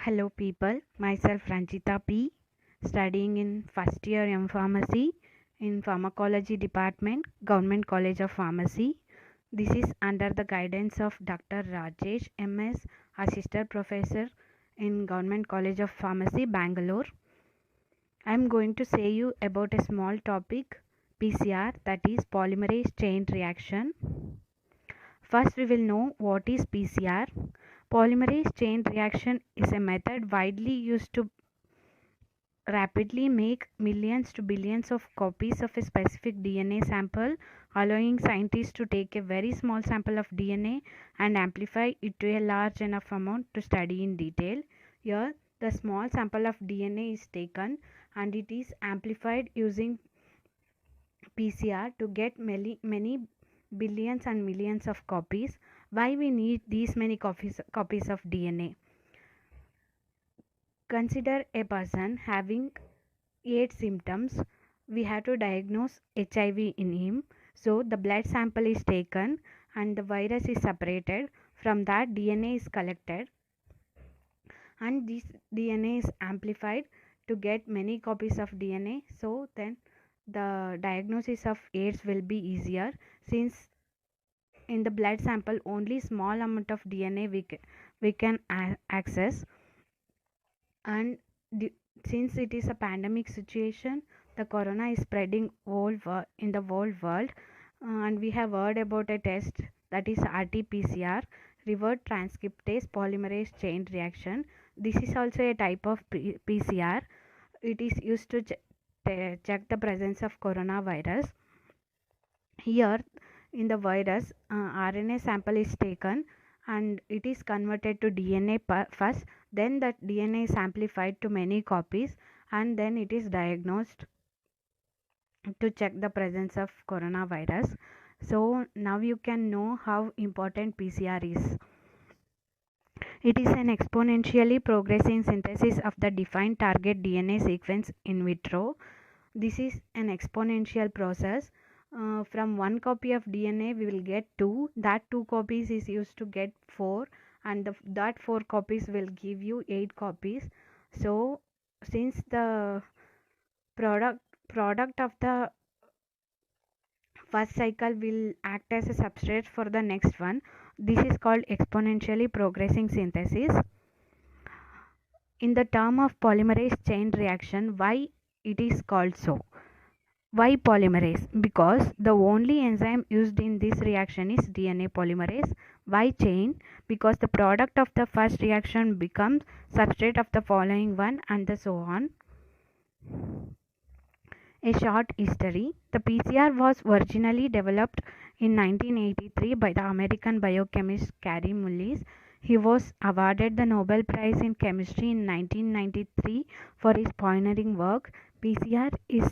Hello people, myself Ranjita P, studying in first year M Pharmacy in Pharmacology Department, Government College of Pharmacy. This is under the guidance of Dr. Rajesh MS, Assistant Professor in Government College of Pharmacy, Bangalore. I am going to say you about a small topic, PCR, that is polymerase chain reaction. First we will know what is PCR. Polymerase chain reaction is a method widely used to rapidly make millions to billions of copies of a specific DNA sample, allowing scientists to take a very small sample of DNA and amplify it to a large enough amount to study in detail. Here, the small sample of DNA is taken and it is amplified using PCR to get many billions and millions of copies. Why we need these many copies of DNA? Consider a person having 8 symptoms. We have to diagnose HIV in him. So the blood sample is taken and the virus is separated. From that, DNA is collected and this DNA is amplified to get many copies of DNA. So then the diagnosis of AIDS will be easier, since in the blood sample only small amount of DNA we can access. And since it is a pandemic situation, the corona is spreading in the whole world, and we have heard about a test, that is RT-PCR, reverse transcriptase polymerase chain reaction. This is also a type of PCR. It is used to check the presence of coronavirus. Here in the virus, RNA sample is taken and it is converted to DNA first, then that DNA is amplified to many copies and then it is diagnosed to check the presence of coronavirus. So now you can know how important PCR is. It is an exponentially progressing synthesis of the defined target DNA sequence in vitro. This is an exponential process. From one copy of DNA we will get 2. That 2 copies is used to get 4, and that 4 copies will give you 8 copies. So since the product of the first cycle will act as a substrate for the next one, this is called exponentially progressing synthesis. In the term of polymerase chain reaction, why it is called so? Why polymerase? Because the only enzyme used in this reaction is DNA polymerase. Why chain? Because the product of the first reaction becomes substrate of the following one, and so on. A short history. The PCR was originally developed in 1983 by the American biochemist Kary Mullis. He was awarded the Nobel Prize in Chemistry in 1993 for his pioneering work. PCR is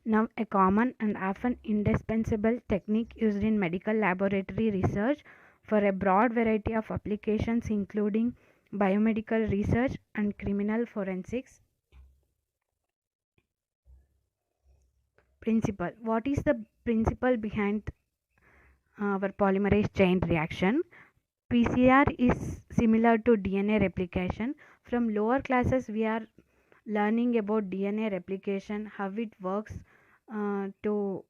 now a common and often indispensable technique used in medical laboratory research for a broad variety of applications, including biomedical research and criminal forensics. Principle. What is the principle behind our polymerase chain reaction? PCR is similar to DNA replication. From lower classes we are learning about DNA replication, how it works to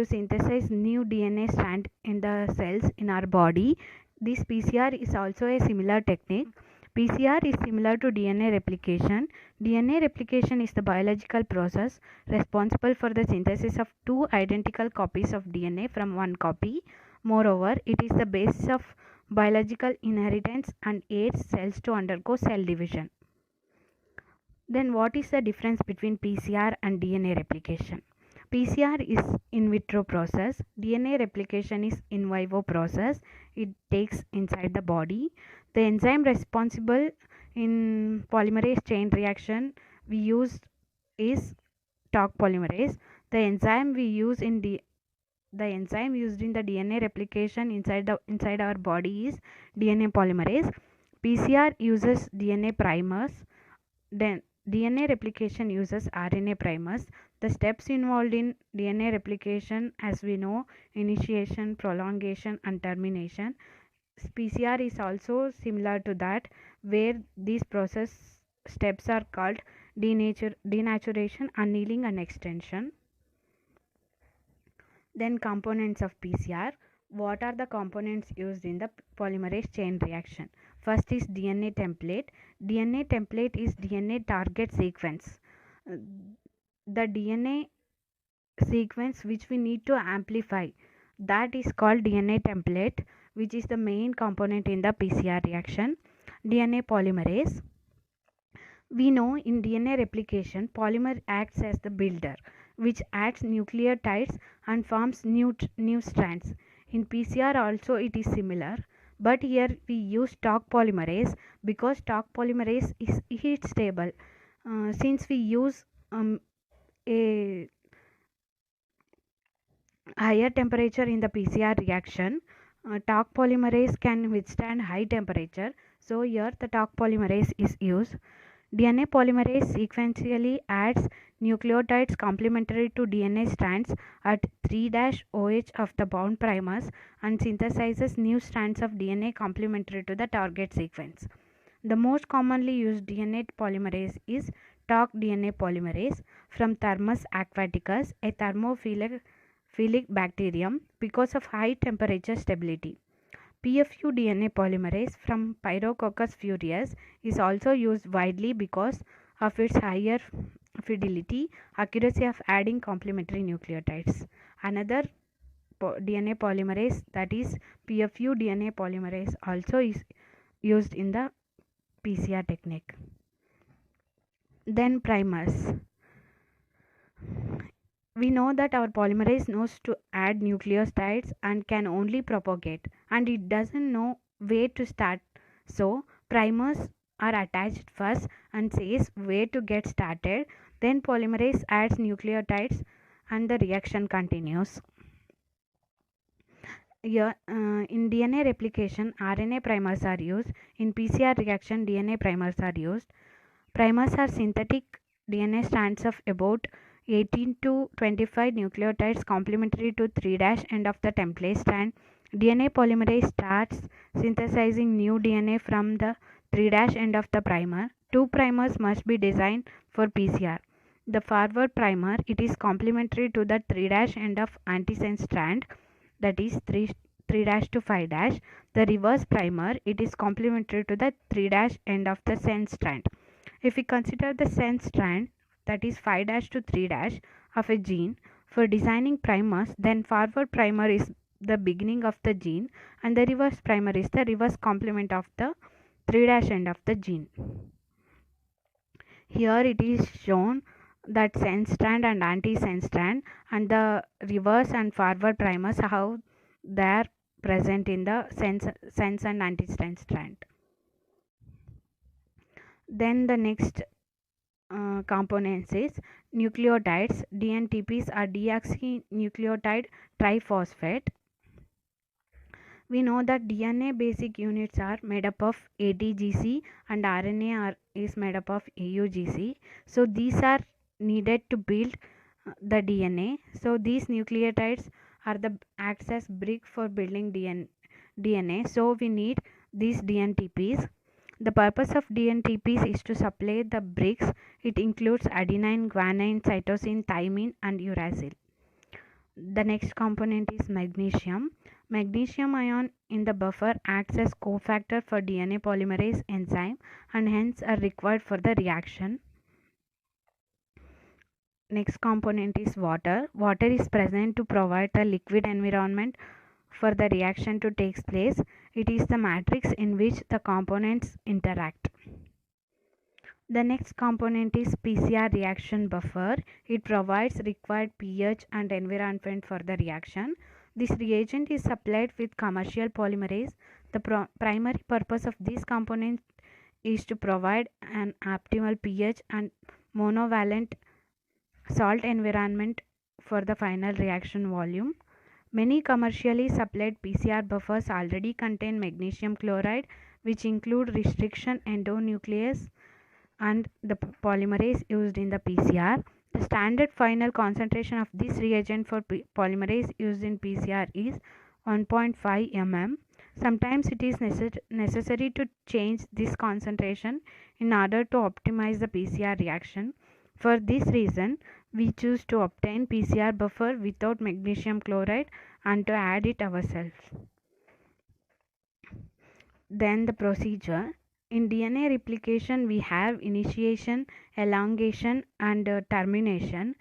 synthesize new DNA strand in the cells in our body. This PCR is also a similar technique. PCR is similar to DNA replication. DNA replication is the biological process responsible for the synthesis of 2 identical copies of DNA from one copy. Moreover, it is the basis of biological inheritance and aids cells to undergo cell division. Then what is the difference between PCR and DNA replication? PCR is in vitro process. DNA replication is in vivo process. It takes inside the body. The enzyme responsible in polymerase chain reaction we use is TOC polymerase. The enzyme used in the DNA replication inside our body is DNA polymerase. PCR uses DNA primers. Then DNA replication uses RNA primers. The steps involved in DNA replication, as we know, initiation, prolongation and termination. PCR is also similar to that, where these process steps are called denaturation, annealing, and extension. Then components of PCR. What are the components used in the polymerase chain reaction? First is DNA template. DNA template is DNA target sequence. The DNA sequence which we need to amplify, that is called DNA template, which is the main component in the PCR reaction. DNA polymerase. We know in DNA replication, polymer acts as the builder, which adds nucleotides and forms new strands. In PCR also it is similar, but here we use Taq polymerase because Taq polymerase is heat stable. Since we use a higher temperature in the PCR reaction, Taq polymerase can withstand high temperature. So here the Taq polymerase is used. DNA polymerase sequentially adds nucleotides complementary to DNA strands at 3-OH of the bound primers and synthesizes new strands of DNA complementary to the target sequence. The most commonly used DNA polymerase is Taq DNA polymerase from Thermus aquaticus, a thermophilic bacterium, because of high temperature stability. PFU DNA polymerase from Pyrococcus furious is also used widely because of its higher fidelity, accuracy of adding complementary nucleotides. Another DNA polymerase, that is PFU DNA polymerase, also is used in the PCR technique. Then primers. We know that our polymerase knows to add nucleotides and can only propagate, and it doesn't know where to start. So primers are attached first and says where to get started. Then polymerase adds nucleotides and the reaction continues. Here, in DNA replication, RNA primers are used. In PCR reaction, DNA primers are used. Primers are synthetic DNA strands of about 18 to 25 nucleotides complementary to 3' end of the template strand. DNA polymerase starts synthesizing new DNA from the 3' end of the primer. Two primers must be designed for PCR. The forward primer, it is complementary to the 3' end of antisense strand, that is 3' to 5'. The reverse primer, it is complementary to the 3' end of the sense strand. If we consider the sense strand, that is 5' to 3' of a gene for designing primers, then forward primer is the beginning of the gene and the reverse primer is the reverse complement of the 3' end of the gene. Here it is shown that sense strand and anti-sense strand and the reverse and forward primers, how they are present in the sense and anti-sense strand. Then the next components is nucleotides. DNTPs are deoxynucleotide triphosphate. We know that DNA basic units are made up of ATGC and RNA is made up of AUGC. So these are needed to build the DNA. So these nucleotides are the acts as brick for building DNA. So we need these DNTPs. The purpose of DNTPs is to supply the bricks. It includes adenine, guanine, cytosine, thymine, and uracil. The next component is magnesium. Magnesium ion in the buffer acts as cofactor for DNA polymerase enzyme and hence are required for the reaction. Next component is water. Water is present to provide a liquid environment for the reaction to take place. It is the matrix in which the components interact. The next component is PCR reaction buffer. It provides required pH and environment for the reaction. This reagent is supplied with commercial polymerase. The primary purpose of this component is to provide an optimal pH and monovalent salt environment for the final reaction volume. Many commercially supplied PCR buffers already contain magnesium chloride, which include restriction endonuclease and the polymerase used in the PCR. The standard final concentration of this reagent for polymerase used in PCR is 1.5 mm. Sometimes it is necessary to change this concentration in order to optimize the PCR reaction. For this reason, we choose to obtain PCR buffer without magnesium chloride and to add it ourselves. Then the procedure. In DNA replication, we have initiation, elongation, and termination.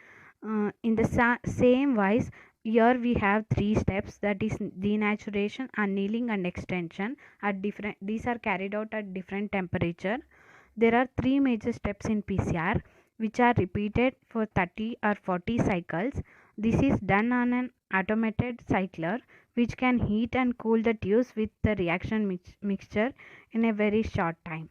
In the same wise, here we have three steps, that is denaturation, annealing, and extension. These are carried out at different temperature. There are three major steps in PCR which are repeated for 30 or 40 cycles. This is done on an automated cycler which can heat and cool the tubes with the reaction mixture in a very short time.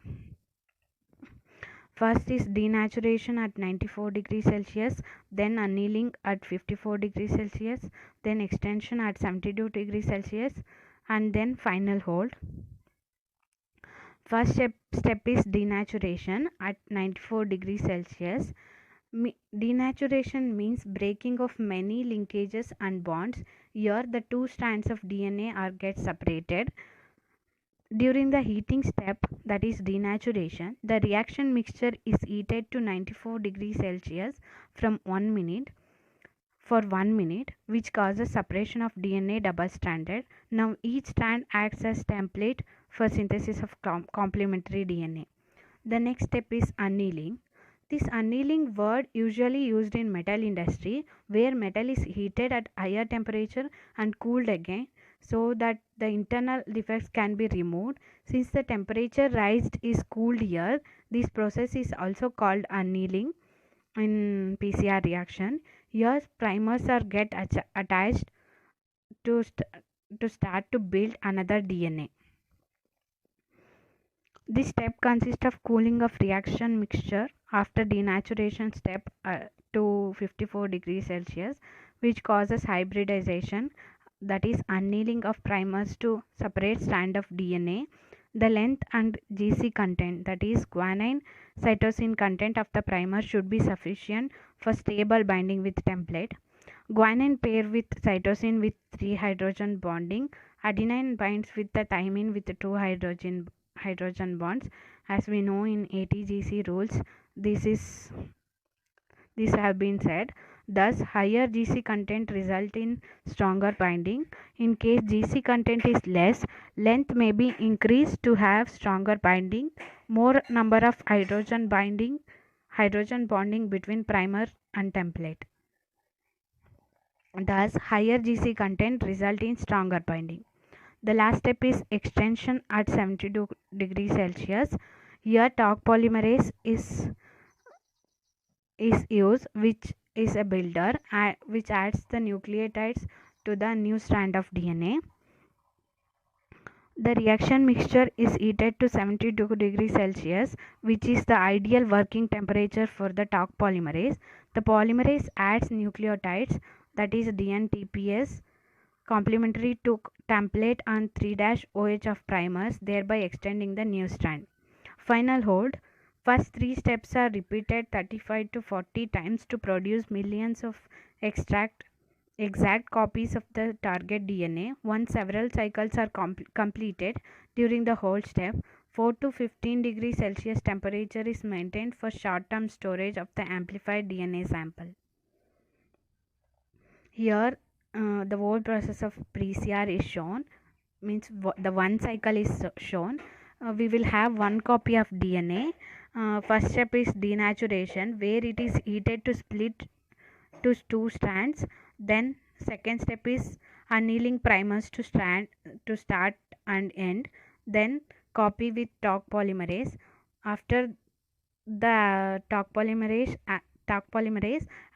First is denaturation at 94 degrees Celsius, then annealing at 54 degrees Celsius, then extension at 72 degrees Celsius, and then final hold. First step is denaturation at 94 degrees Celsius. Denaturation means breaking of many linkages and bonds. Here the two strands of DNA are get separated. During the heating step, that is denaturation, the reaction mixture is heated to 94 degrees Celsius for 1 minute, which causes separation of DNA double stranded. Now each strand acts as template for synthesis of complementary DNA. The next step is annealing. This annealing word usually used in metal industry, where metal is heated at higher temperature and cooled again so that the internal defects can be removed. Since the temperature raised is cooled here, this process is also called annealing in PCR reaction. Here primers are get attached to start to build another DNA. This step consists of cooling of reaction mixture after denaturation step to 54 degrees Celsius, which causes hybridization, that is annealing of primers to separate strand of DNA. The length and GC content, that is guanine cytosine content of the primer, should be sufficient for stable binding with template. Guanine pair with cytosine with 3 hydrogen bonding. Adenine binds with the thymine with 2 hydrogen bonds. As we know in ATGC rules, this have been said. Thus, higher GC content result in stronger binding. In case GC content is less, length may be increased to have stronger binding. More number of hydrogen bonding between primer and template. Thus, higher GC content result in stronger binding. The last step is extension at 72 degrees Celsius. Here talc polymerase is used, which is a builder which adds the nucleotides to the new strand of DNA. The reaction mixture is heated to 72 degrees Celsius, which is the ideal working temperature for the talc polymerase. The polymerase adds nucleotides, that is DNTPS, complementary to template and 3-OH of primers, thereby extending the new strand. Final hold. First three steps are repeated 35 to 40 times to produce millions of exact copies of the target DNA. Once several cycles are completed, during the hold step, 4 to 15 degrees Celsius temperature is maintained for short-term storage of the amplified DNA sample. Here the whole process of PCR is shown, means the one cycle is shown. We will have one copy of DNA. First step is denaturation, where it is heated to split to two strands. Then second step is annealing primers to start and end. Then copy with talc polymerase. After the talc polymerase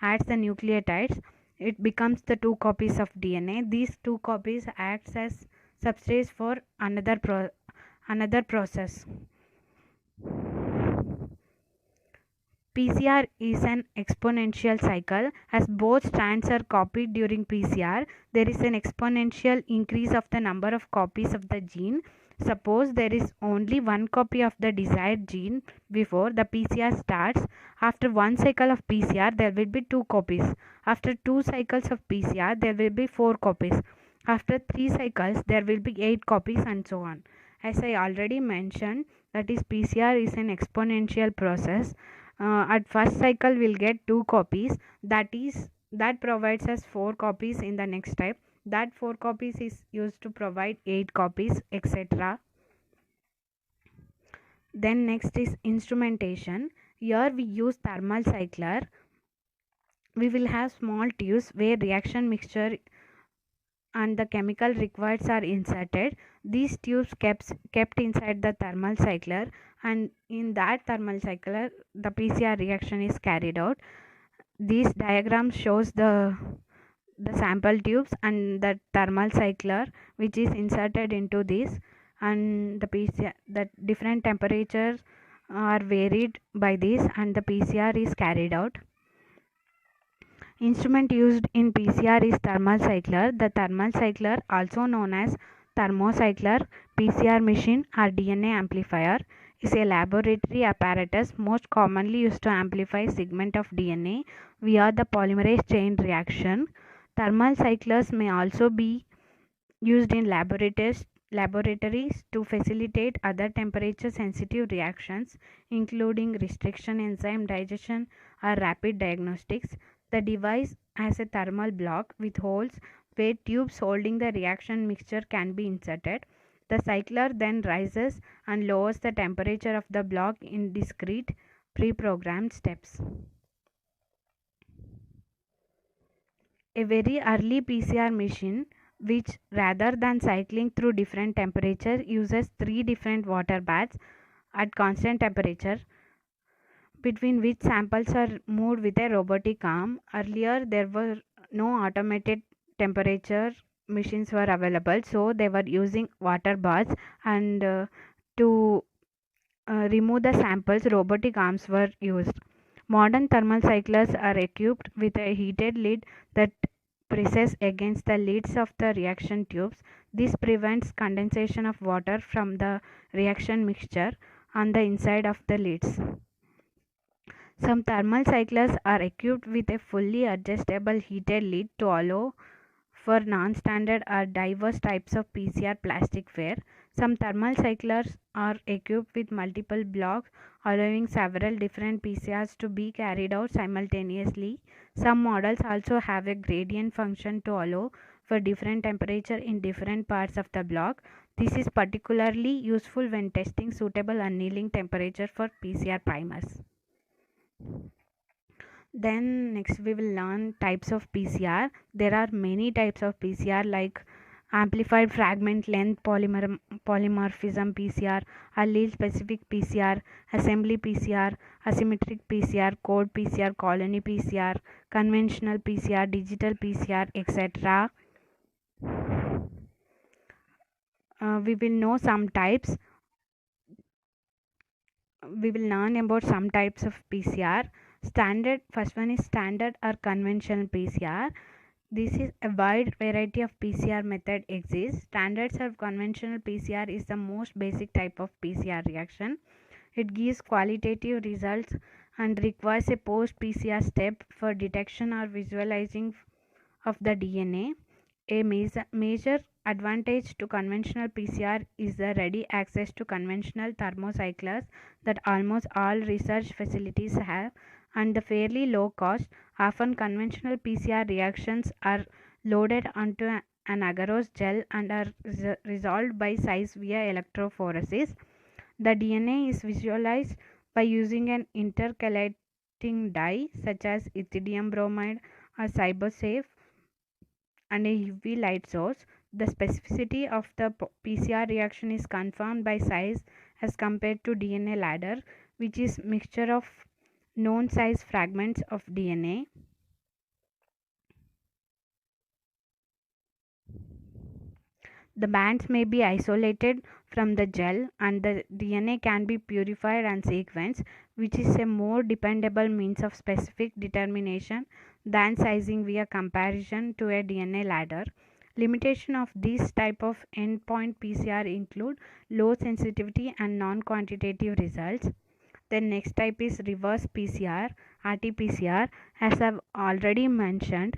adds the nucleotides, it becomes the two copies of DNA. These two copies acts as substrates for another process. PCR is an exponential cycle. As both strands are copied during PCR, there is an exponential increase of the number of copies of the gene. Suppose there is only one copy of the desired gene before the PCR starts. After one cycle of PCR, there will be two copies. After two cycles of PCR, there will be four copies. After 3 cycles, there will be 8 copies and so on. As I already mentioned, that is PCR is an exponential process. At first cycle, we'll get 2 copies. That provides us 4 copies in the next step. That 4 copies is used to provide 8 copies, etc. Then next is instrumentation. Here we use thermal cycler. We will have small tubes where reaction mixture and the chemical required are inserted. These tubes kept inside the thermal cycler, and in that thermal cycler the PCR reaction is carried out. This diagram shows the sample tubes and the thermal cycler which is inserted into this, and the PCR, the different temperatures are varied by this, and the PCR is carried out. Instrument used in PCR is thermal cycler. The thermal cycler, also known as thermocycler, PCR machine or DNA amplifier, is a laboratory apparatus most commonly used to amplify segment of DNA via the polymerase chain reaction. Thermal cyclers may also be used in laboratories to facilitate other temperature sensitive reactions, including restriction enzyme digestion or rapid diagnostics. The device has a thermal block with holes where tubes holding the reaction mixture can be inserted. The cycler then rises and lowers the temperature of the block in discrete pre-programmed steps. A very early PCR machine, which rather than cycling through different temperatures uses 3 different water baths at constant temperature, between which samples are moved with a robotic arm. Earlier there were no automated temperature machines were available, so they were using water baths, and to remove the samples, robotic arms were used. Modern thermal cyclers are equipped with a heated lid that presses against the lids of the reaction tubes. This prevents condensation of water from the reaction mixture on the inside of the lids. Some thermal cyclers are equipped with a fully adjustable heated lid to allow for non-standard or diverse types of PCR plasticware. Some thermal cyclers are equipped with multiple blocks, allowing several different PCRs to be carried out simultaneously. Some models also have a gradient function to allow for different temperature in different parts of the block. This is particularly useful when testing suitable annealing temperature for PCR primers. Then next we will learn types of PCR. There are many types of PCR like amplified fragment length polymorphism PCR, allele specific PCR, assembly PCR, asymmetric PCR, code PCR, colony PCR, conventional PCR, digital PCR, etc. We will know some types. We will learn about some types of PCR. First one is standard or conventional PCR. This is a wide variety of PCR method exists. Standards or conventional PCR is the most basic type of PCR reaction. It gives qualitative results and requires a post PCR step for detection or visualizing of the DNA. A major advantage to conventional PCR is the ready access to conventional thermocyclers that almost all research facilities have, and the fairly low cost. Often conventional PCR reactions are loaded onto an agarose gel and are resolved by size via electrophoresis. The DNA is visualized by using an intercalating dye such as ethidium bromide or CyberSafe and a UV light source. The specificity of the PCR reaction is confirmed by size as compared to DNA ladder, which is mixture of known size fragments of DNA. The bands may be isolated from the gel and the DNA can be purified and sequenced, which is a more dependable means of specific determination than sizing via comparison to a DNA ladder. Limitation of this type of endpoint PCR include low sensitivity and non-quantitative results. The next type is reverse PCR, RT-PCR. As I've already mentioned,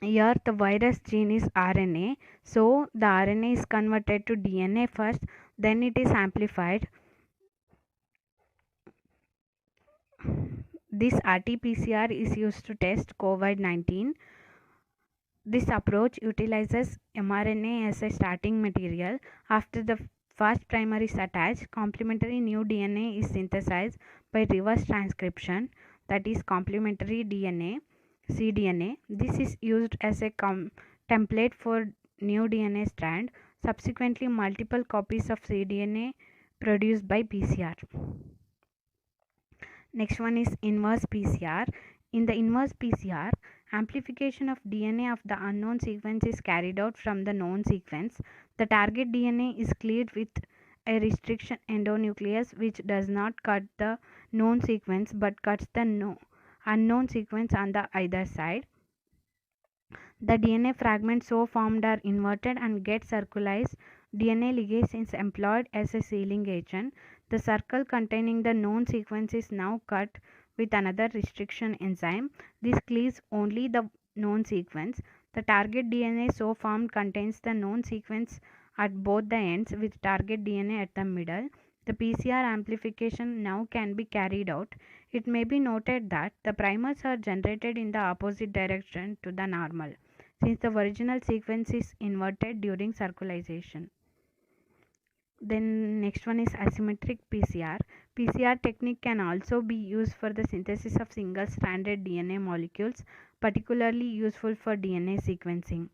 Here the virus gene is RNA, so the RNA is converted to DNA first, then it is amplified. This RT-PCR is used to test COVID-19. This approach utilizes mRNA as a starting material. After the first primer is attached, complementary new DNA is synthesized by reverse transcription, that is complementary DNA, cDNA. This is used as a template for new DNA strand. Subsequently, multiple copies of cDNA produced by PCR. Next one is inverse PCR. In the inverse PCR, amplification of DNA of the unknown sequence is carried out from the known sequence. The target DNA is cleared with a restriction endonuclease which does not cut the known sequence but cuts the unknown sequence on the either side. The DNA fragments so formed are inverted and get circularized. DNA ligase is employed as a sealing agent. The circle containing the known sequence is now cut with another restriction enzyme. This cleaves only the known sequence. The target DNA so formed contains the known sequence at both the ends with target DNA at the middle. The PCR amplification now can be carried out. It may be noted that the primers are generated in the opposite direction to the normal, since the original sequence is inverted during circularization. Then next one is asymmetric PCR. PCR technique can also be used for the synthesis of single-stranded DNA molecules, particularly useful for DNA sequencing.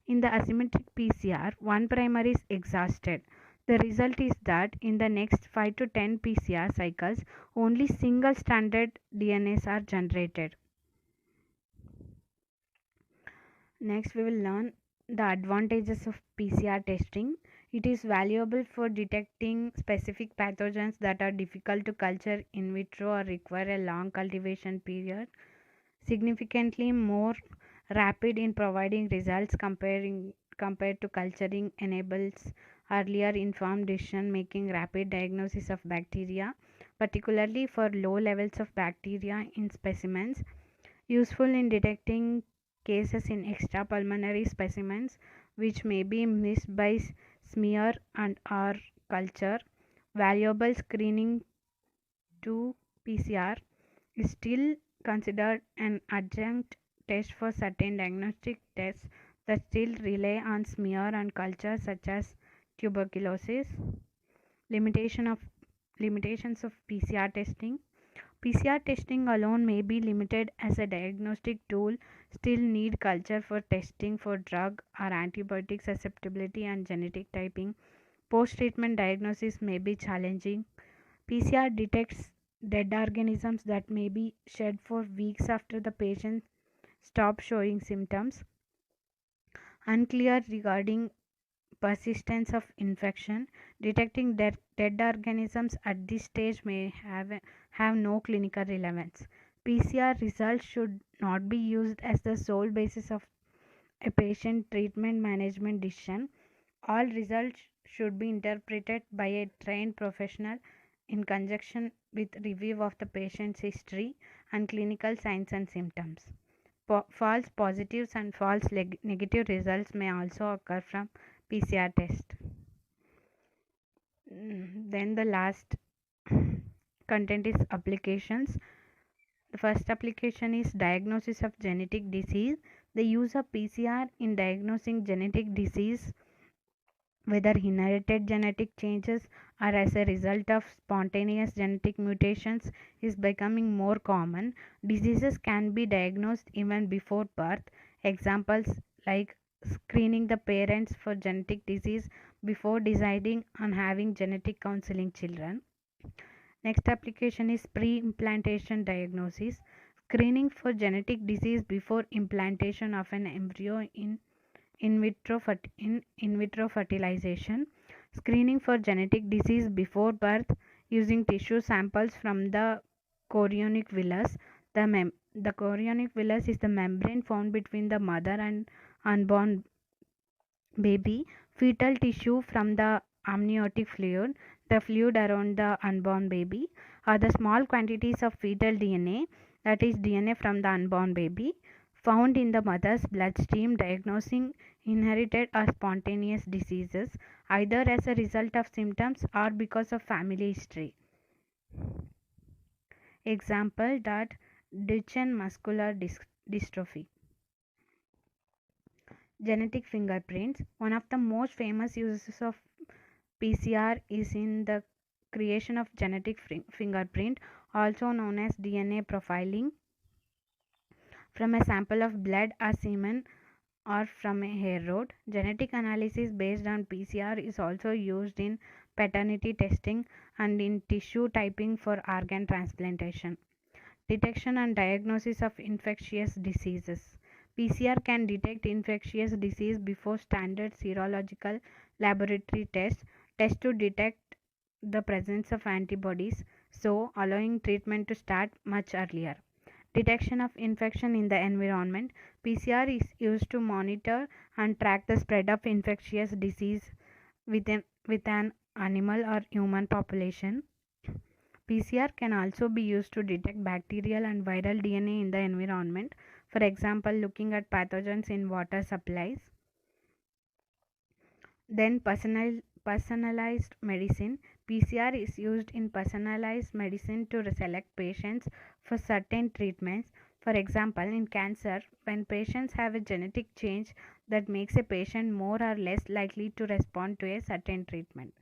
In the asymmetric PCR, one primer is exhausted. The result is that in the next 5 to 10 PCR cycles, only single-stranded DNAs are generated. Next, we will learn the advantages of PCR testing. It is valuable for detecting specific pathogens that are difficult to culture in vitro or require a long cultivation period. Significantly more rapid in providing results compared to culturing, enables earlier informed decision making, rapid diagnosis of bacteria, particularly for low levels of bacteria in specimens. Useful in detecting cases in extrapulmonary specimens which may be missed by smear and or culture. Valuable screening to PCR is still considered an adjunct test for certain diagnostic tests that still rely on smear and culture, such as tuberculosis. Limitations of PCR testing. PCR testing alone may be limited as a diagnostic tool, still need culture for testing for drug or antibiotic susceptibility and genetic typing. Post-treatment diagnosis may be challenging. PCR detects dead organisms that may be shed for weeks after the patient stops showing symptoms. Unclear regarding persistence of infection. Detecting dead organisms at this stage may have no clinical relevance. PCR results should not be used as the sole basis of a patient treatment management decision. All results should be interpreted by a trained professional in conjunction with review of the patient's history and clinical signs and symptoms. False positives and false negative results may also occur from PCR test. Then the last content is applications. The first application is diagnosis of genetic disease. The use of PCR in diagnosing genetic disease, whether inherited genetic changes or as a result of spontaneous genetic mutations, is becoming more common. Diseases can be diagnosed even before birth. Examples like screening the parents for genetic disease before deciding on having genetic counseling children. Next application is pre-implantation diagnosis. Screening for genetic disease before implantation of an embryo in vitro fertilization. Screening for genetic disease before birth using tissue samples from the chorionic villus. The chorionic villus is the membrane found between the mother and unborn baby. Fetal tissue from the amniotic fluid, the fluid around the unborn baby, or the small quantities of fetal DNA, that is DNA from the unborn baby. found in the mother's bloodstream, diagnosing inherited or spontaneous diseases, either as a result of symptoms or because of family history. Example that Duchenne muscular dystrophy. Genetic fingerprints. One of the most famous uses of PCR is in the creation of genetic fingerprint, also known as DNA profiling, from a sample of blood or semen or from a hair root. Genetic analysis based on PCR is also used in paternity testing and in tissue typing for organ transplantation. Detection and diagnosis of infectious diseases. PCR can detect infectious disease before standard serological laboratory tests to detect the presence of antibodies, so allowing treatment to start much earlier. Detection of infection in the environment. PCR is used to monitor and track the spread of infectious disease with an animal or human population. PCR can also be used to detect bacterial and viral DNA in the environment, for example, looking at pathogens in water supplies. Then personalized medicine. PCR is used in personalized medicine to select patients for certain treatments. For example, in cancer, when patients have a genetic change that makes a patient more or less likely to respond to a certain treatment.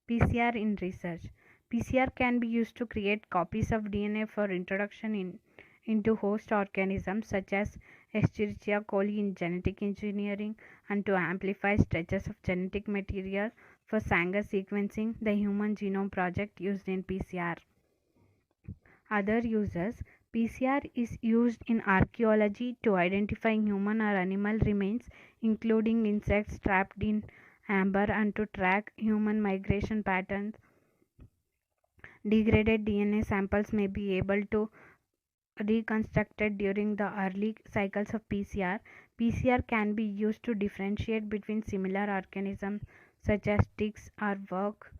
PCR in research. PCR can be used to create copies of DNA for introduction into host organisms such as Escherichia coli in genetic engineering, and to amplify stretches of genetic material for Sanger sequencing, the Human Genome Project used in PCR. Other uses. PCR is used in archaeology to identify human or animal remains, including insects trapped in amber, and to track human migration patterns. Degraded DNA samples may be able to reconstructed during the early cycles of PCR. PCR can be used to differentiate between similar organisms such as ticks or work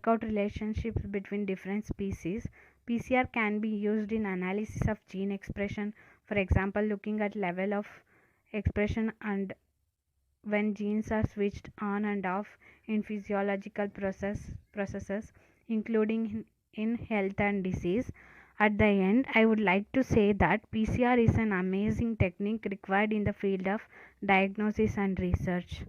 out relationships between different species. PCR can be used in analysis of gene expression, for example, looking at level of expression and when genes are switched on and off in physiological processes, including in health and disease. At the end, I would like to say that PCR is an amazing technique required in the field of diagnosis and research.